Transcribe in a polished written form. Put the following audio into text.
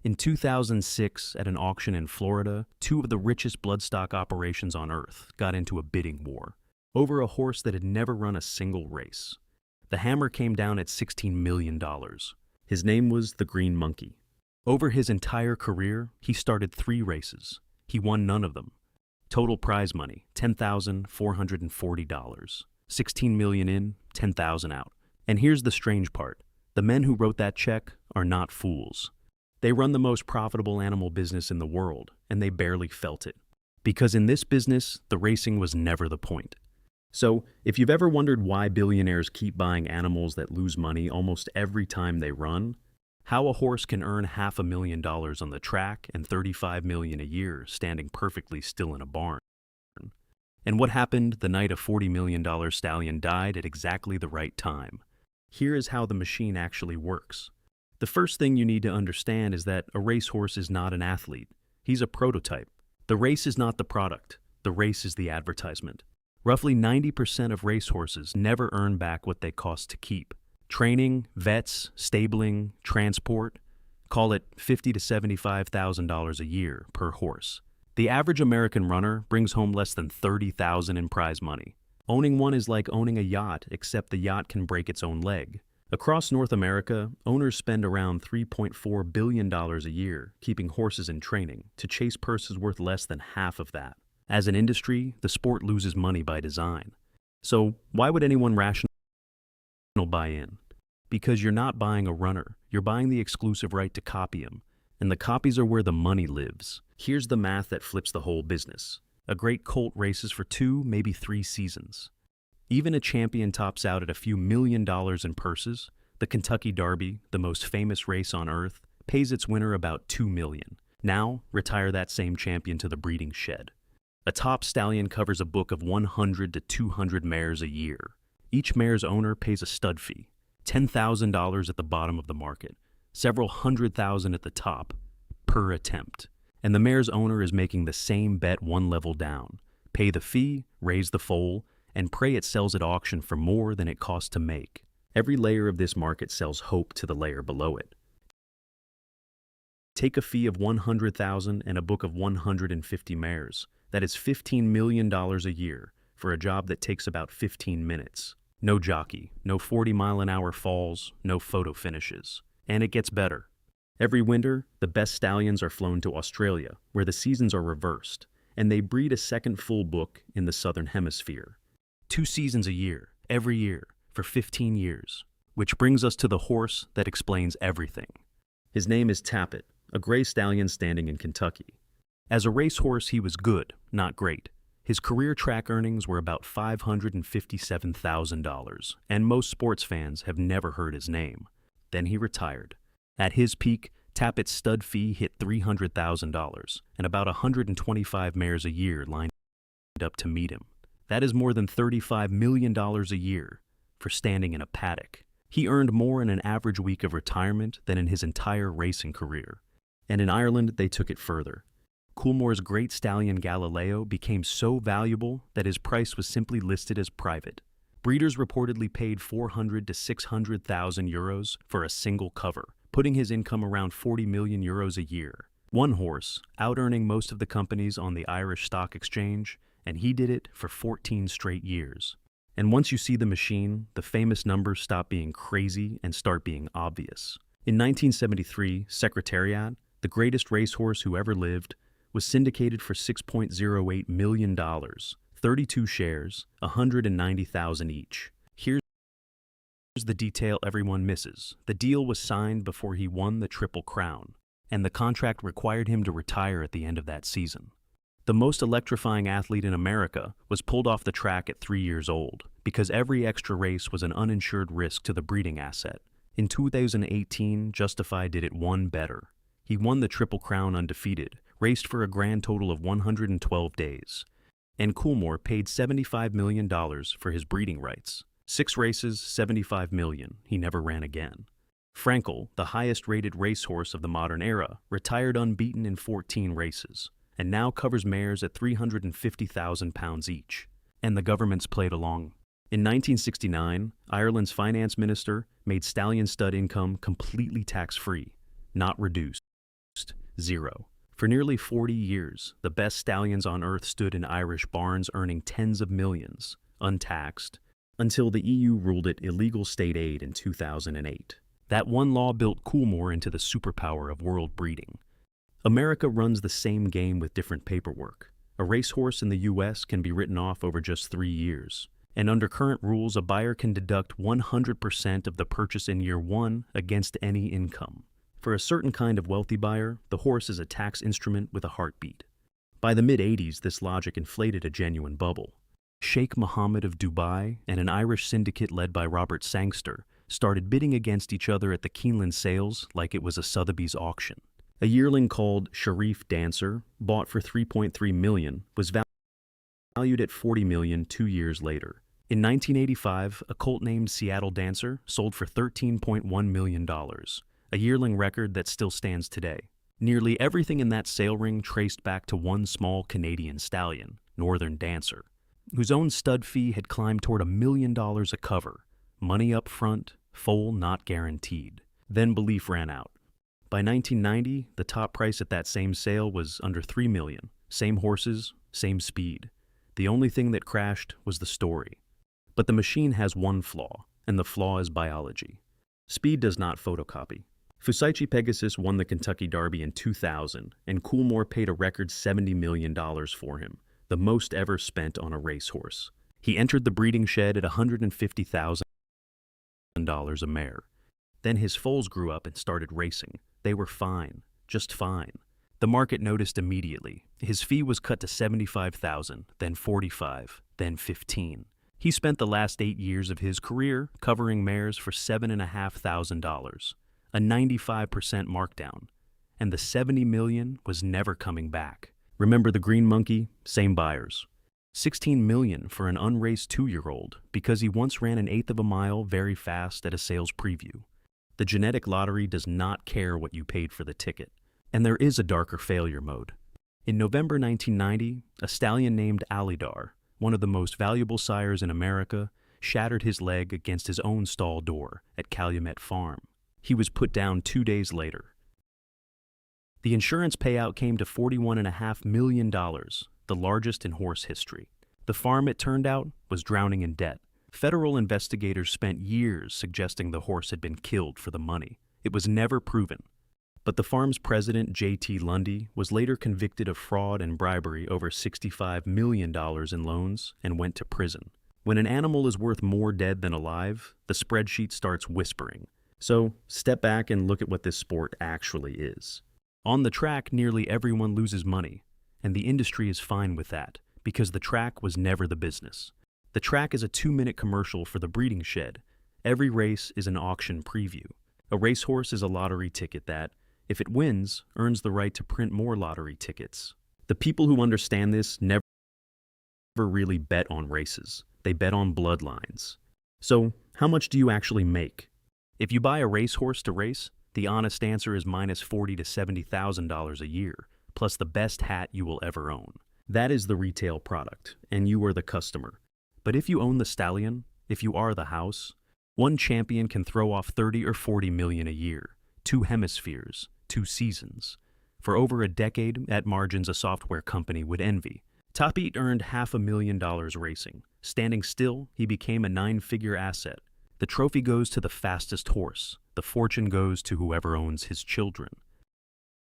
In 2006, at an auction in Florida, two of the richest bloodstock operations on Earth got into a bidding war over a horse that had never run a single race. The hammer came down at $16 million. His name was the Green Monkey. Over his entire career, he started 3 races. He won none of them. Total prize money, $10,440. 16 million in, 10,000 out. And here's the strange part. The men who wrote that check are not fools. They run the most profitable animal business in the world, and they barely felt it. Because in this business, the racing was never the point. So, if you've ever wondered why billionaires keep buying animals that lose money almost every time they run, how a horse can earn $500,000 on the track and $35 million a year standing perfectly still in a barn, and what happened the night a $40 million stallion died at exactly the right time, here is how the machine actually works. The first thing you need to understand is that a racehorse is not an athlete. He's a prototype. The race is not the product. The race is the advertisement. Roughly 90% of racehorses never earn back what they cost to keep. Training, vets, stabling, transport, call it $50,000 to $75,000 a year per horse. The average American runner brings home less than $30,000 in prize money. Owning one is like owning a yacht, except the yacht can break its own leg. Across North America, owners spend around $3.4 billion a year keeping horses in training to chase purses worth less than half of that. As an industry, the sport loses money by design. So why would anyone rational buy in? Because you're not buying a runner, you're buying the exclusive right to copy him. And the copies are where the money lives. Here's the math that flips the whole business. A great colt races for 2, maybe 3 seasons. Even a champion tops out at a few $1 million in purses. The Kentucky Derby, the most famous race on earth, pays its winner about $2 million. Now, retire that same champion to the breeding shed. A top stallion covers a book of 100 to 200 mares a year. Each mare's owner pays a stud fee, $10,000 at the bottom of the market, several $100,000 at the top, per attempt. And the mare's owner is making the same bet one level down. Pay the fee, raise the foal, and pray it sells at auction for more than it costs to make. Every layer of this market sells hope to the layer below it. Take a fee of $100,000 and a book of 150 mares. That is $15 million a year for a job that takes about 15 minutes. No jockey, no 40-mile-an-hour falls, no photo finishes. And it gets better. Every winter, the best stallions are flown to Australia, where the seasons are reversed, and they breed a second full book in the southern hemisphere. 2 seasons a year, every year, for 15 years. Which brings us to the horse that explains everything. His name is Tapit, a gray stallion standing in Kentucky. As a racehorse, he was good, not great. His career track earnings were about $557,000, and most sports fans have never heard his name. Then he retired. At his peak, Tapit's stud fee hit $300,000, and about 125 mares a year lined up to meet him. That is more than $35 million a year for standing in a paddock. He earned more in an average week of retirement than in his entire racing career. And in Ireland, they took it further. Coolmore's great stallion Galileo became so valuable that his price was simply listed as private. Breeders reportedly paid 400 to 600,000 euros for a single cover, putting his income around 40 million euros a year. One horse, out-earning most of the companies on the Irish Stock Exchange, and he did it for 14 straight years. And once you see the machine, the famous numbers stop being crazy and start being obvious. In 1973, Secretariat, the greatest racehorse who ever lived, was syndicated for $6.08 million, 32 shares, 190,000 each. Here's the detail everyone misses. The deal was signed before he won the Triple Crown, and the contract required him to retire at the end of that season. The most electrifying athlete in America was pulled off the track at 3 years old, because every extra race was an uninsured risk to the breeding asset. In 2018, Justify did it one better. He won the Triple Crown undefeated, raced for a grand total of 112 days. And Coolmore paid $75 million for his breeding rights. 6 races, $75 million. He never ran again. Frankel, the highest-rated racehorse of the modern era, retired unbeaten in 14 races, and now covers mares at 350,000 pounds each. And the government's played along. In 1969, Ireland's finance minister made stallion stud income completely tax-free, not reduced. Zero. For nearly 40 years, the best stallions on earth stood in Irish barns earning tens of millions, untaxed, until the EU ruled it illegal state aid in 2008. That one law built Coolmore into the superpower of world breeding. America runs the same game with different paperwork. A racehorse in the US can be written off over just 3 years. And under current rules, a buyer can deduct 100% of the purchase in year 1 against any income. For a certain kind of wealthy buyer, the horse is a tax instrument with a heartbeat. By the mid-'80s, this logic inflated a genuine bubble. Sheikh Mohammed of Dubai and an Irish syndicate led by Robert Sangster started bidding against each other at the Keeneland sales like it was a Sotheby's auction. A yearling called Sharif Dancer, bought for $3.3 million, was valued at $40 million 2 years later. In 1985, a colt named Seattle Dancer sold for $13.1 million, a yearling record that still stands today. Nearly everything in that sale ring traced back to one small Canadian stallion, Northern Dancer, whose own stud fee had climbed toward $1 million a cover, money up front, foal not guaranteed. Then belief ran out. By 1990, the top price at that same sale was under $3 million. Same horses, same speed. The only thing that crashed was the story. But the machine has one flaw, and the flaw is biology. Speed does not photocopy. Fusaichi Pegasus won the Kentucky Derby in 2000, and Coolmore paid a record $70 million for him, the most ever spent on a racehorse. He entered the breeding shed at $150,000 a mare. Then his foals grew up and started racing. They were fine, just fine. The market noticed immediately. His fee was cut to $75,000, then $45,000, then $15,000. He spent the last 8 years of his career covering mares for $7,500, a 95% markdown, and the $70 million was never coming back. Remember the green monkey? Same buyers. $16 million for an unraced 2-year-old because he once ran an eighth of a mile very fast at a sales preview. The genetic lottery does not care what you paid for the ticket. And there is a darker failure mode. In November 1990, a stallion named Alydar, one of the most valuable sires in America, shattered his leg against his own stall door at Calumet Farm. He was put down 2 days later. The insurance payout came to $41.5 million, the largest in horse history. The farm, it turned out, was drowning in debt. Federal investigators spent years suggesting the horse had been killed for the money. It was never proven. But the farm's president, J.T. Lundy, was later convicted of fraud and bribery over $65 million in loans and went to prison. When an animal is worth more dead than alive, the spreadsheet starts whispering. So, step back and look at what this sport actually is. On the track, nearly everyone loses money, and the industry is fine with that, because the track was never the business. The track is a 2-minute commercial for the breeding shed. Every race is an auction preview. A racehorse is a lottery ticket that, if it wins, earns the right to print more lottery tickets. The people who understand this never really bet on races. They bet on bloodlines. So, how much do you actually make? If you buy a racehorse to race, the honest answer is minus $40,000 to $70,000 a year, plus the best hat you will ever own. That is the retail product, and you are the customer. But if you own the stallion, if you are the house, one champion can throw off 30 or 40 million a year, 2 hemispheres, 2 seasons. For over a decade, at margins a software company would envy. Tapit earned $500,000 racing. Standing still, he became a 9-figure asset. The trophy goes to the fastest horse. The fortune goes to whoever owns his children.